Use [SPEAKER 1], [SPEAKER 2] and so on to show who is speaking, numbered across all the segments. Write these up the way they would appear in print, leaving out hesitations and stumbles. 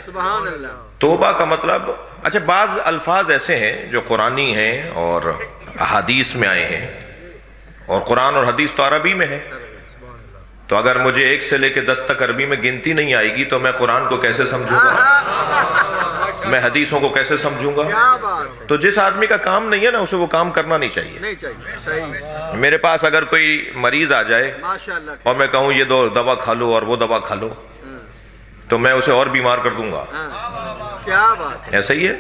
[SPEAKER 1] سبحان اللہ۔
[SPEAKER 2] توبہ کا مطلب، اچھا بعض الفاظ ایسے ہیں جو قرآنی ہیں اور احادیث میں آئے ہیں، اور قرآن اور حدیث تو عربی میں ہے، تو اگر مجھے 1 سے لے کے 10 تک عربی میں گنتی نہیں آئے گی تو میں قرآن کو کیسے سمجھوں گا، میں حدیثوں کو کیسے سمجھوں گا؟ تو جس آدمی کا کام نہیں ہے نا اسے وہ کام کرنا نہیں چاہیے۔ میرے پاس اگر کوئی مریض آ جائے اور میں کہوں یہ دوا کھا لو اور وہ دوا کھا لو تو میں اسے اور بیمار کر دوں گا، ایسا ہی ہے؟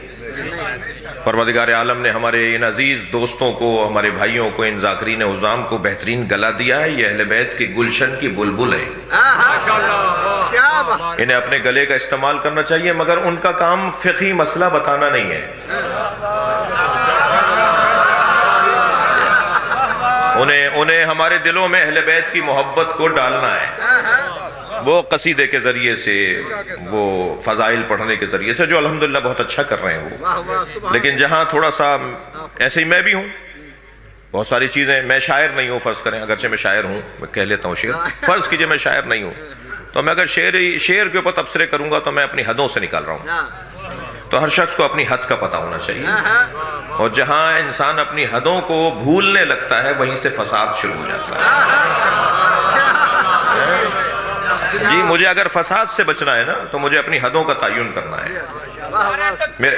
[SPEAKER 2] پروردگار عالم نے ہمارے ان عزیز دوستوں کو، ہمارے بھائیوں کو، ان ذاکرین عظام کو بہترین گلا دیا ہے۔ یہ اہل بیت کی گلشن کی بلبل ہیں، انہیں اپنے گلے کا استعمال کرنا چاہیے، مگر ان کا کام فقہی مسئلہ بتانا نہیں ہے، انہیں ہمارے دلوں میں اہل بیت کی محبت کو ڈالنا ہے، وہ قصیدے کے ذریعے سے، وہ فضائل پڑھنے کے ذریعے سے، جو الحمدللہ بہت اچھا کر رہے ہیں وہ، لیکن جہاں تھوڑا سا ایسے ہی میں بھی ہوں، بہت ساری چیزیں، میں شاعر نہیں ہوں فرض کریں، اگرچہ میں شاعر ہوں، میں کہہ لیتا ہوں شعر، فرض کیجئے میں شاعر نہیں ہوں، تو میں اگر شعر کے اوپر تبصرے کروں گا تو میں اپنی حدوں سے نکال رہا ہوں، تو ہر شخص کو اپنی حد کا پتہ ہونا چاہیے، اور جہاں انسان اپنی حدوں کو بھولنے لگتا ہے وہیں سے فساد شروع ہو جاتا ہے۔ جی مجھے اگر فساد سے بچنا ہے نا تو مجھے اپنی حدوں کا تعین کرنا ہے۔ میرے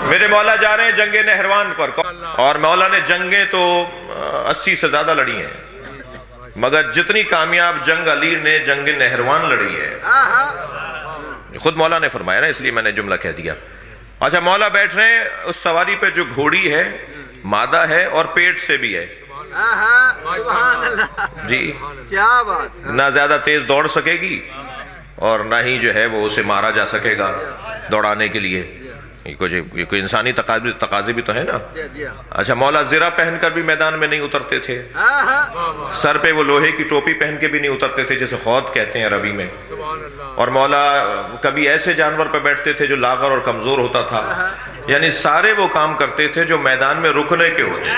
[SPEAKER 2] میرے مولا جا رہے ہیں جنگ نہروان پر، اور مولا نے جنگیں تو 80 سے زیادہ لڑی ہیں، مگر جتنی کامیاب جنگ علی نے جنگ نہروان لڑی ہے، خود مولا نے فرمایا نا، اس لیے میں نے جملہ کہہ دیا۔ اچھا مولا بیٹھ رہے ہیں اس سواری پہ جو گھوڑی ہے مادہ ہے اور پیٹ سے بھی ہے، جی
[SPEAKER 1] کیا بات،
[SPEAKER 2] نہ زیادہ تیز دوڑ سکے گی اور نہ ہی جو ہے وہ اسے مارا جا سکے گا دوڑانے کے لیے، یہ کوئی انسانی تقاضے بھی تو ہے نا۔ اچھا مولا زرہ پہن کر بھی میدان میں نہیں اترتے تھے، سر پہ وہ لوہے کی ٹوپی پہن کے بھی نہیں اترتے تھے جسے خود کہتے ہیں عربی میں، اور مولا کبھی ایسے جانور پہ بیٹھتے تھے جو لاغر اور کمزور ہوتا تھا، یعنی سارے وہ کام کرتے تھے جو میدان میں رکنے کے ہوتے تھے۔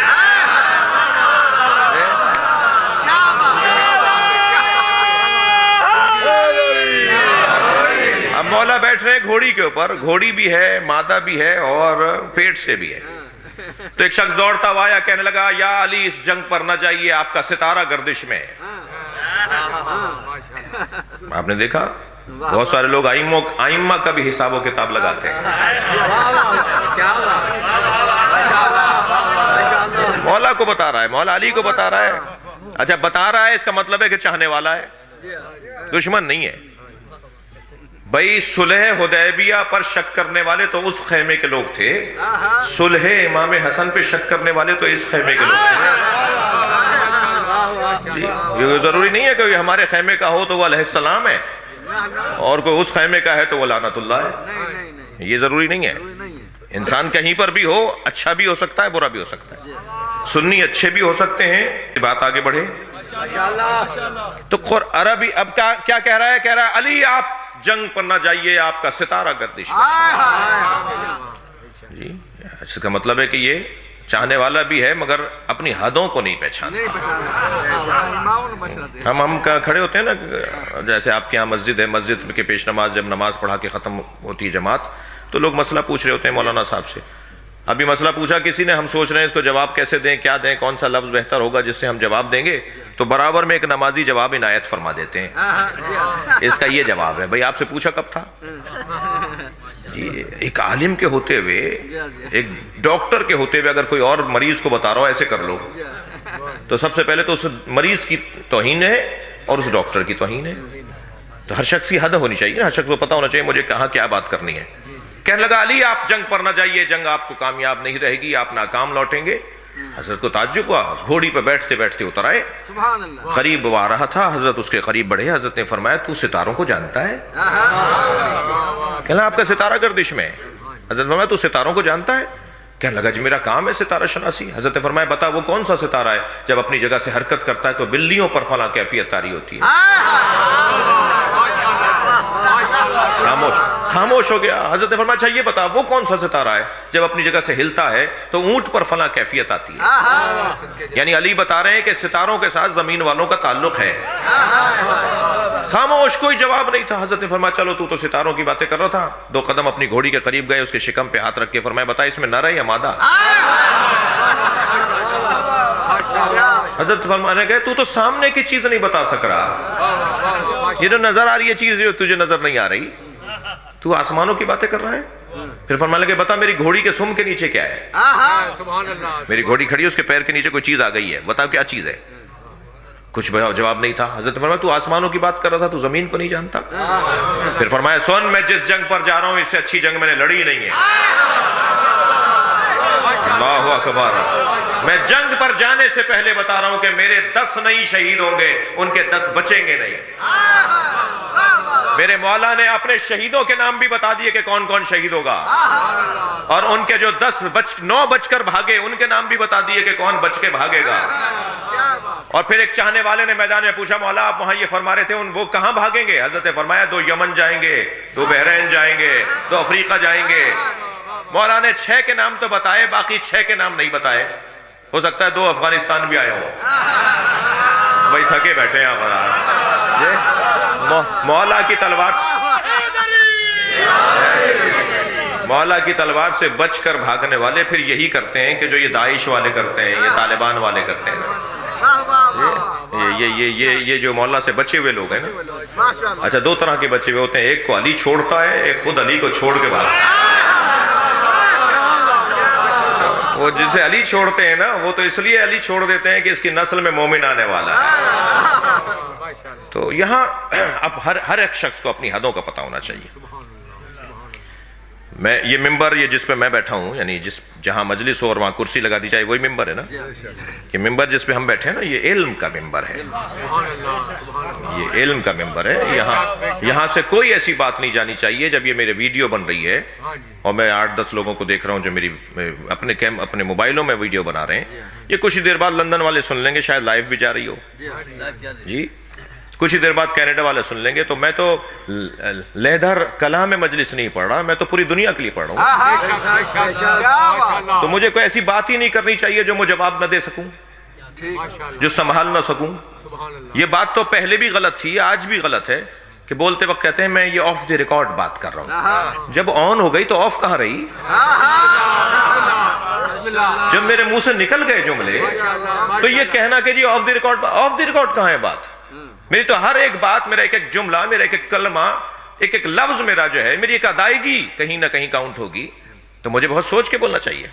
[SPEAKER 2] اب مولا بیٹھ رہے ہیں گھوڑی کے اوپر، گھوڑی بھی ہے، مادہ بھی ہے اور پیٹ سے بھی ہے، تو ایک شخص دوڑتا ہوا آیا، کہنے لگا یا علی اس جنگ پر نہ جائیے، آپ کا ستارہ گردش میں ہے۔ آپ نے دیکھا بہت سارے لوگ آئمہ کا بھی حساب و کتاب لگاتے ہیں، مولا کو بتا رہا ہے، مولا علی کو بتا رہا ہے۔ اچھا بتا رہا ہے اس کا مطلب ہے کہ چاہنے والا ہے، دشمن نہیں ہے۔ بھئی صلح حدیبیہ پر شک کرنے والے تو اس خیمے کے لوگ تھے، صلح امام حسن پہ شک کرنے والے تو اس خیمے کے لوگ تھے۔ یہ ضروری نہیں ہے کہ ہمارے خیمے کا ہو تو وہ علیہ السلام ہے، اور کوئی اس خیمے کا ہے تو وہ لعنت اللہ ہے، یہ ضروری نہیں ہے۔ انسان کہیں پر بھی ہو، اچھا بھی ہو سکتا ہے، برا بھی ہو سکتا ہے، سنی اچھے بھی ہو سکتے ہیں۔ بات آگے بڑھے تو عربی اب کیا کہہ رہا ہے؟ کہہ رہا ہے علی آپ جنگ پر نہ جائیے، آپ کا ستارہ گردش میں۔ جی اس کا مطلب ہے کہ یہ چاہنے والا بھی ہے مگر اپنی حدوں کو نہیں پہچانتا۔ ہم کھڑے ہوتے ہیں نا، جیسے آپ کے یہاں مسجد ہے، مسجد کے پیش نماز جب نماز پڑھا کے ختم ہوتی ہے جماعت تو لوگ مسئلہ پوچھ رہے ہوتے ہیں مولانا صاحب سے، ابھی مسئلہ پوچھا کسی نے، ہم سوچ رہے ہیں اس کو جواب کیسے دیں، کیا دیں، کون سا لفظ بہتر ہوگا جس سے ہم جواب دیں گے، تو برابر میں ایک نمازی جواب عنایت فرما دیتے ہیں، اس کا یہ جواب ہے۔ بھئی آپ سے پوچھا کب تھا؟ ایک عالم کے ہوتے ہوئے، ایک ڈاکٹر کے ہوتے ہوئے اگر کوئی اور مریض کو بتا رہا ہو ایسے کر لو، تو سب سے پہلے تو اس مریض کی توہین ہے اور اس ڈاکٹر کی توہین ہے۔ تو ہر شخص کی حد ہونی چاہیے، ہر شخص کو پتہ ہونا چاہیے مجھے کہاں کیا بات کرنی ہے۔ کہنے لگا علی آپ جنگ پر نہ جائیے، جنگ آپ کو کامیاب نہیں رہے گی، آپ ناکام لوٹیں گے۔ حضرت کو تعجب ہوا، گھوڑی پہ بیٹھتے بیٹھتے اتر آئے، قریب وہ آ رہا تھا، حضرت اس کے قریب بڑھے، حضرت نے فرمایا تو ستاروں کو جانتا ہے؟ کہنا آپ کا ستارہ گردش میں ہے۔ حضرت فرمایا تو ستاروں کو جانتا ہے؟ کہنے لگا جی میرا کام ہے ستارہ شناسی۔ حضرت نے فرمایا بتا وہ کون سا ستارہ ہے جب اپنی جگہ سے حرکت کرتا ہے تو بلیوں پر فلاں کیفیت طاری ہوتی ہے؟ خاموش ہو گیا. حضرت نے فرمایا اچھا یہ بتا وہ کون سا ستارہ ہے جب اپنی جگہ سے ہلتا ہے تو اونٹ پر فلاں کیفیت آتی ہے. یعنی علی بتا رہے ہیں کہ ستاروں کے ساتھ زمین والوں کا تعلق ہے. خاموش, کوئی جواب نہیں تھا. حضرت نے فرمایا چلو تو ستاروں کی باتیں کر رہا تھا. 2 قدم اپنی گھوڑی کے قریب گئے, اس کے شکم پہ ہاتھ رکھ کے فرمایا بتا اس میں نر ہے یا مادہ؟ حضرت فرمانے گئے تو سامنے کی چیز نہیں بتا سک رہا, یہ جو نظر آ رہی ہے چیز جو تجھے نظر نہیں آ رہی, تو آسمانوں کی باتیں کر رہا ہے. پھر فرمانے لگے بتا میری گھوڑی کے سم کے نیچے کیا ہے؟ میری گھوڑی کھڑی ہے, اس کے پیر کے نیچے کوئی چیز آ گئی ہے, بتا کیا چیز ہے؟ کچھ جواب نہیں تھا. حضرت فرمایا تو آسمانوں کی بات کر رہا تھا, تو زمین کو نہیں جانتا؟ پھر فرمایا سن میں جس جنگ پر جا رہا ہوں اس سے اچھی جنگ میں نے لڑی نہیں ہے. اللہ اکبر. میں جنگ پر جانے سے پہلے بتا رہا ہوں کہ میرے 10 نہیں شہید ہوں گے, ان کے 10 بچیں گے نہیں. میرے مولا نے اپنے شہیدوں کے نام بھی بتا دیے کہ کون کون شہید ہوگا, اور ان کے جو 9 بچ کر بھاگے ان کے نام بھی بتا دیے کہ کون بچ کے بھاگے گا. اور پھر ایک چاہنے والے نے میدان میں پوچھا مولا آپ وہاں یہ فرما رہے تھے وہ کہاں بھاگیں گے؟ حضرت نے فرمایا 2 یمن جائیں گے, 2 بحرین جائیں گے, 2 افریقہ جائیں گے. مولا نے 6 کے نام تو بتائے, باقی 6 کے نام نہیں بتائے. ہو سکتا ہے 2 افغانستان بھی آئے ہوں, بھائی تھکے بیٹھے ہیں مولا کی تلوار مولا کی تلوار سے بچ کر بھاگنے والے پھر یہی کرتے ہیں کہ جو یہ داعش والے کرتے ہیں, یہ طالبان والے کرتے ہیں. یہ جو مولا سے بچے ہوئے لوگ ہیں نا, اچھا 2 طرح کے بچے ہوئے ہوتے ہیں, ایک کو علی چھوڑتا ہے, ایک خود علی کو چھوڑ کے بھاگتا ہے. وہ جن سے علی چھوڑتے ہیں نا وہ تو اس لیے علی چھوڑ دیتے ہیں کہ اس کی نسل میں مومن آنے والا ہے. تو یہاں اب ہر ایک شخص کو اپنی حدوں کا پتہ ہونا چاہیے. میں یہ ممبر یہ جس پہ میں بیٹھا ہوں, یعنی جہاں مجلس ہو اور وہاں کرسی لگا دی جائے وہی ممبر ہے نا. یہ ممبر جس پہ ہم بیٹھے ہیں نا یہ علم کا ممبر ہے, یہ علم کا ممبر ہے. یہاں سے کوئی ایسی بات نہیں جانی چاہیے. جب یہ میرے ویڈیو بن رہی ہے اور میں 8-10 لوگوں کو دیکھ رہا ہوں جو میری اپنے موبائلوں میں ویڈیو بنا رہے ہیں, یہ کچھ ہی دیر بعد لندن والے سن لیں گے, شاید لائیو بھی جا رہی ہو جی, کچھ ہی دیر بعد کینیڈا والے سن لیں گے. تو میں تو لیدھر کلام میں مجلس نہیں پڑھ رہا, میں تو پوری دنیا کے لیے پڑھ رہا ہوں. تو مجھے کوئی ایسی بات ہی نہیں کرنی چاہیے جو میں جواب نہ دے سکوں, جو سنبھال نہ سکوں. یہ بات تو پہلے بھی غلط تھی, آج بھی غلط ہے کہ بولتے وقت کہتے ہیں میں یہ آف دی ریکارڈ بات کر رہا ہوں. جب آن ہو گئی تو آف کہاں رہی؟ جب میرے منہ سے نکل گئے جملے تو یہ کہنا کہ جی آف دی ریکارڈ کہاں ہے بات؟ میری تو ہر ایک بات, میرا ایک جملہ, میرا ایک کلمہ, ایک لفظ میرا جو ہے, میری ایک ادائیگی کہیں نہ کہیں کاؤنٹ ہوگی. تو مجھے بہت سوچ کے بولنا چاہیے.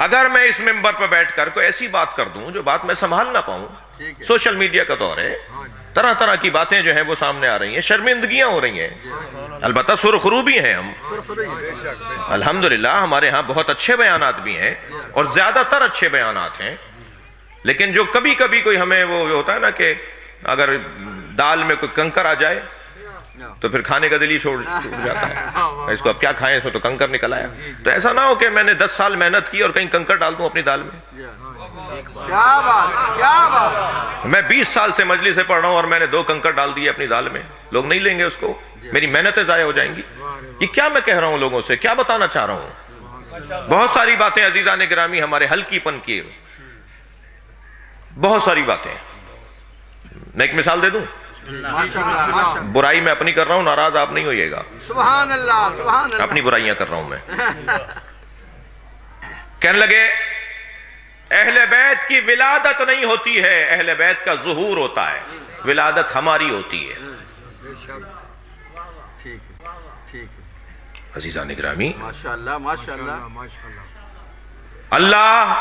[SPEAKER 2] اگر میں اس ممبر پر بیٹھ کر کوئی ایسی بات کر دوں جو بات میں سنبھال نہ پاؤں, سوشل میڈیا کا دور ہے, طرح طرح کی باتیں جو ہیں وہ سامنے آ رہی ہیں, شرمندگیاں ہو رہی ہیں. البتہ سرخرو بھی ہیں ہم, الحمدللہ ہمارے ہاں بہت اچھے بیانات بھی ہیں اور زیادہ تر اچھے بیانات ہیں. لیکن جو کبھی کبھی کوئی ہمیں وہ ہوتا ہے نا کہ اگر دال میں کوئی کنکر آ جائے تو پھر کھانے کا دل ہی چھوڑ جاتا ہے, اس کو اب کیا کھائیں, اس میں تو کنکر نکل آیا. تو ایسا نہ ہو کہ میں نے 10 سال محنت کی اور کہیں کنکر ڈال دوں اپنی دال میں. میں 20 سال سے مجلس سے پڑھ رہا ہوں اور میں نے 2 کنکر ڈال دیے اپنی دال میں, لوگ نہیں لیں گے اس کو, میری محنتیں ضائع ہو جائیں گی. یہ کیا میں کہہ رہا ہوں لوگوں سے, کیا بتانا چاہ رہا ہوں؟ بہت ساری باتیں عزیزان گرامی ہمارے ہلکی پن کی, بہت ساری باتیں. میں ایک مثال دے دوں, برائی میں اپنی کر رہا ہوں, ناراض آپ نہیں ہوئیے گا,
[SPEAKER 1] سبحان اللہ, سبحان اللہ.
[SPEAKER 2] اپنی برائیاں کر رہا ہوں میں. کہنے لگے اہل بیت کی ولادت نہیں ہوتی ہے, اہل بیت کا ظہور ہوتا ہے, ولادت ہماری ہوتی ہے. عزیزان گرامی
[SPEAKER 1] ماشاءاللہ, ماشاءاللہ,
[SPEAKER 2] اللہ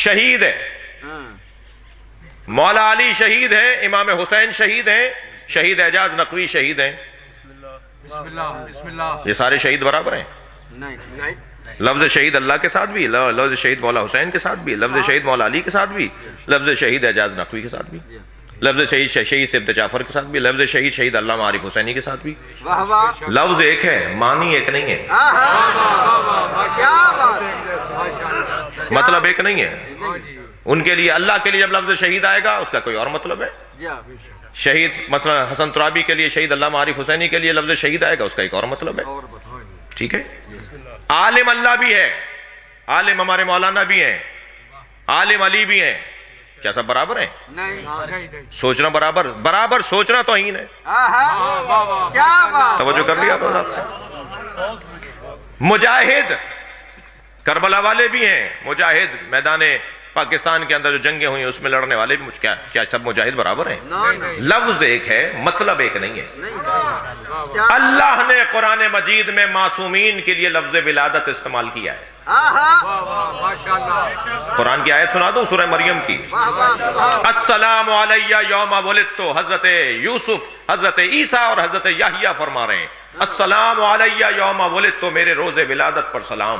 [SPEAKER 2] شہید ہے, مولا علی شہید ہیں, امام حسین شہید ہیں, شہید اعجاز نقوی شہید ہیں. یہ سارے شہید برابر ہیں؟ لفظ شہید اللہ کے ساتھ بھی, لفظ شہید مولا حسین کے ساتھ بھی, لفظ شہید مولا علی کے ساتھ بھی, لفظ شہید اعجاز نقوی کے ساتھ بھی, لفظ شہید سبت جعفر کے ساتھ بھی, لفظ شہید علامہ عارف حسینی کے ساتھ بھی. لفظ ایک ہے, معنی ایک نہیں ہے, مطلب ایک نہیں ہے. ان کے لیے, اللہ کے لیے جب لفظ شہید آئے گا اس کا کوئی اور مطلب ہے. شہید مثلا حسن ترابی کے لیے شہید علامہ عارف حسینی کے لیے لفظ شہید آئے گا، اس کا ایک اور مطلب ہے، ٹھیک ہے؟ عالم اللہ بھی ہے، عالم ہمارے مولانا بھی ہیں، عالم علی بھی ہیں، کیا سب برابر ہیں؟
[SPEAKER 1] نہیں،
[SPEAKER 2] سوچنا برابر سوچنا توہین ہے،
[SPEAKER 1] کیا بات،
[SPEAKER 2] توجہ کر لیا حضرات نے؟ مجاہد کربلا والے بھی ہیں، مجاہد میدان پاکستان کے اندر جو جنگیں ہوئی اس میں لڑنے والے بھی، کیا سب مجاہد برابر ہیں؟ لفظ ایک ہے، مطلب ایک نہیں ہے۔ اللہ نے قرآن مجید میں معصومین کے لیے لفظ ولادت استعمال کیا ہے۔ قرآن کی آیت سنا دوں سورہ مریم کی، السلام علیہ یوم ولدت، حضرت یوسف، حضرت عیسیٰ اور حضرت یحییٰ فرما رہے ہیں السلام علیہ یوم ولدت، میرے روز ولادت پر سلام۔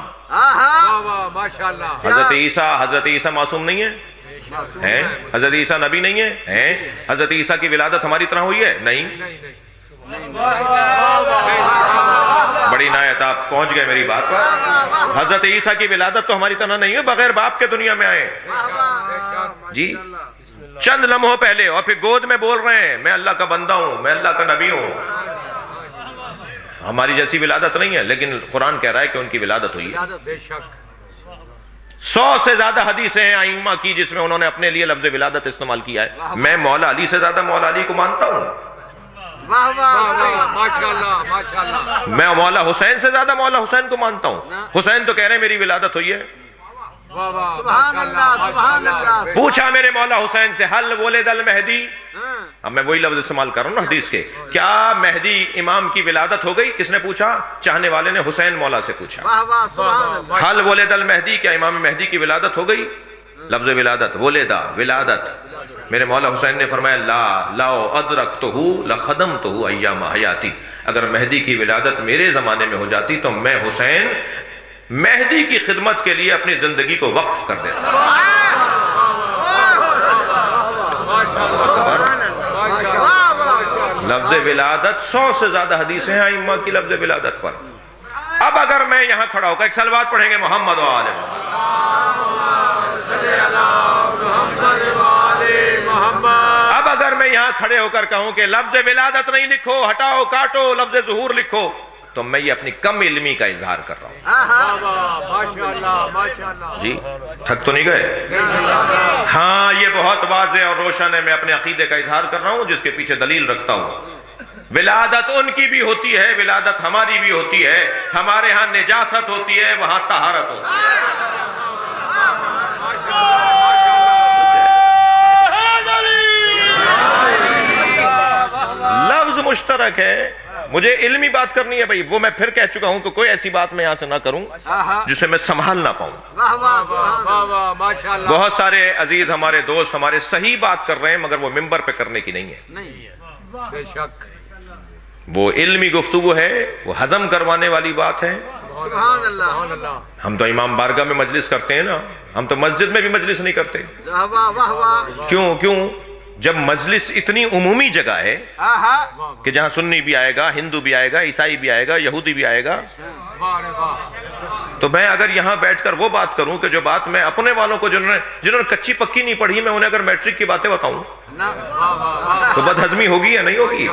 [SPEAKER 2] حضرت عیسیٰ معصوم نہیں ہے؟ حضرت عیسیٰ نبی نہیں ہے؟ حضرت عیسیٰ کی ولادت ہماری طرح ہوئی ہے؟ نہیں۔ بڑی عنایت، آپ پہنچ گئے میری بات پر۔ حضرت عیسیٰ کی ولادت تو ہماری طرح نہیں ہے، بغیر باپ کے دنیا میں آئے جی، چند لمحوں پہلے، اور پھر گود میں بول رہے ہیں میں اللہ کا بندہ ہوں، میں اللہ کا نبی ہوں۔ ہماری جیسی ولادت نہیں ہے، لیکن قرآن کہہ رہا ہے کہ ان کی ولادت ہوئی ہے۔ 100 سے زیادہ حدیثیں ہیں ائمہ کی جس میں انہوں نے اپنے لیے لفظ ولادت استعمال کیا ہے۔ میں مولا علی سے زیادہ مولا علی کو مانتا ہوں، میں مولا حسین سے زیادہ مولا حسین کو مانتا ہوں۔ حسین تو کہہ رہے ہیں میری ولادت ہوئی ہے۔
[SPEAKER 1] سبحان اللہ،
[SPEAKER 2] پوچھا میرے مولا حسین سے حل ولد المہدی، اب میں وہی لفظ استعمال کر رہا ہوں نا حدیث کے، کیا مہدی امام کی ولادت ہو گئی؟ کس نے پوچھا؟ چاہنے والے نے حسین مولا سے پوچھا، حل ولد المہدی، کیا امام مہدی کی ولادت ہو گئی؟ لفظ ولادت، ولدہ، ولادت، میرے مولا حسین نے فرمایا لاؤ ادرکتہو لخدمتہو ایام حیاتی، اگر مہدی کی ولادت میرے زمانے میں ہو جاتی تو میں حسین مہدی کی خدمت کے لیے اپنی زندگی کو وقف کر دیتا۔ لفظ ولادت 100 سے زیادہ حدیثیں ہیں ائمہ کی لفظ ولادت پر۔ اب اگر میں یہاں کھڑا ہو کر ایک صلوات پڑھیں گے محمد و آل محمد، اب اگر میں یہاں کھڑے ہو کر کہوں کہ لفظ ولادت نہیں لکھو، ہٹاؤ کاٹو، لفظ ظہور لکھو، تو میں یہ اپنی کم علمی کا اظہار کر رہا ہوں۔ جی تھک تو نہیں گئے؟ ہاں یہ بہت واضح اور روشن ہے، میں اپنے عقیدے کا اظہار کر رہا ہوں جس کے پیچھے دلیل رکھتا ہوں۔ ولادت ان کی بھی ہوتی ہے، ولادت ہماری بھی ہوتی ہے، ہمارے ہاں نجاست ہوتی ہے، وہاں طہارت ہوتی ہے۔ لفظ مشترک ہے، مجھے علمی بات کرنی ہے بھائی، وہ میں پھر کہہ چکا ہوں کہ کوئی ایسی بات میں یہاں سے نہ کروں جسے میں سنبھال نہ پاؤں۔ بہت سارے عزیز ہمارے دوست ہمارے صحیح بات کر رہے ہیں مگر وہ ممبر پہ کرنے کی نہیں ہے، وہ علمی گفتگو ہے، وہ ہضم کروانے والی بات ہے۔ ہم تو امام بارگاہ میں مجلس کرتے ہیں نا، ہم تو مسجد میں بھی مجلس نہیں کرتے۔ کیوں؟ جب مجلس اتنی عمومی جگہ ہے کہ جہاں سنی بھی آئے گا، ہندو بھی آئے گا، عیسائی بھی آئے گا، یہودی بھی آئے گا، تو میں اگر یہاں بیٹھ کر وہ بات کروں کہ جو بات میں اپنے والوں کو جنہوں نے کچی پکی نہیں پڑھی، میں انہیں اگر میٹرک کی باتیں بتاؤں تو بد ہضمی ہوگی یا نہیں ہوگی؟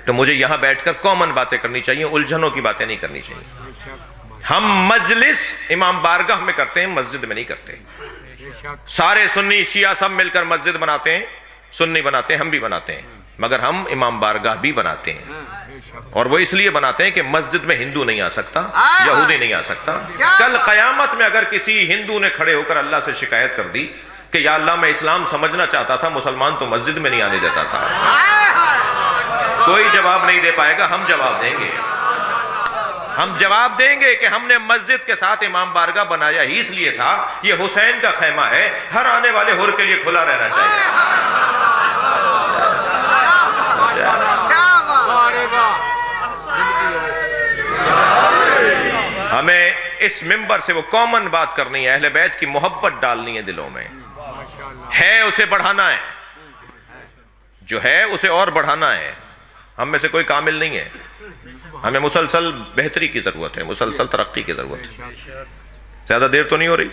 [SPEAKER 2] تو مجھے یہاں بیٹھ کر کامن باتیں کرنی چاہیے، الجھنوں کی باتیں نہیں کرنی چاہیے۔ ہم مجلس امام بارگاہ میں کرتے ہیں، مسجد میں نہیں کرتے۔ سارے سنی شیعہ سب مل کر مسجد بناتے ہیں، سنی بناتے ہیں، ہم بھی بناتے ہیں، مگر ہم امام بارگاہ بھی بناتے ہیں، اور وہ اس لیے بناتے ہیں کہ مسجد میں ہندو نہیں آ سکتا، یہودی نہیں آ سکتا۔ کل قیامت میں اگر کسی ہندو نے کھڑے ہو کر اللہ سے شکایت کر دی کہ یا اللہ میں اسلام سمجھنا چاہتا تھا، مسلمان تو مسجد میں نہیں آنے دیتا تھا، کوئی جواب نہیں دے پائے گا، ہم جواب دیں گے۔ ہم جواب دیں گے کہ ہم نے مسجد کے ساتھ امام بارگاہ بنایا ہی اس لیے تھا، یہ حسین کا خیمہ ہے، ہر آنے والے حر کے لیے کھلا رہنا چاہیے۔ ہمیں اس ممبر سے وہ کامن بات کرنی ہے، اہل بیت کی محبت ڈالنی ہے دلوں میں، ہے اسے بڑھانا ہے، جو ہے اسے اور بڑھانا ہے۔ ہم میں سے کوئی کامل نہیں ہے، ہمیں مسلسل بہتری کی ضرورت ہے، مسلسل ترقی کی ضرورت ہے۔ زیادہ دیر تو نہیں ہو رہی؟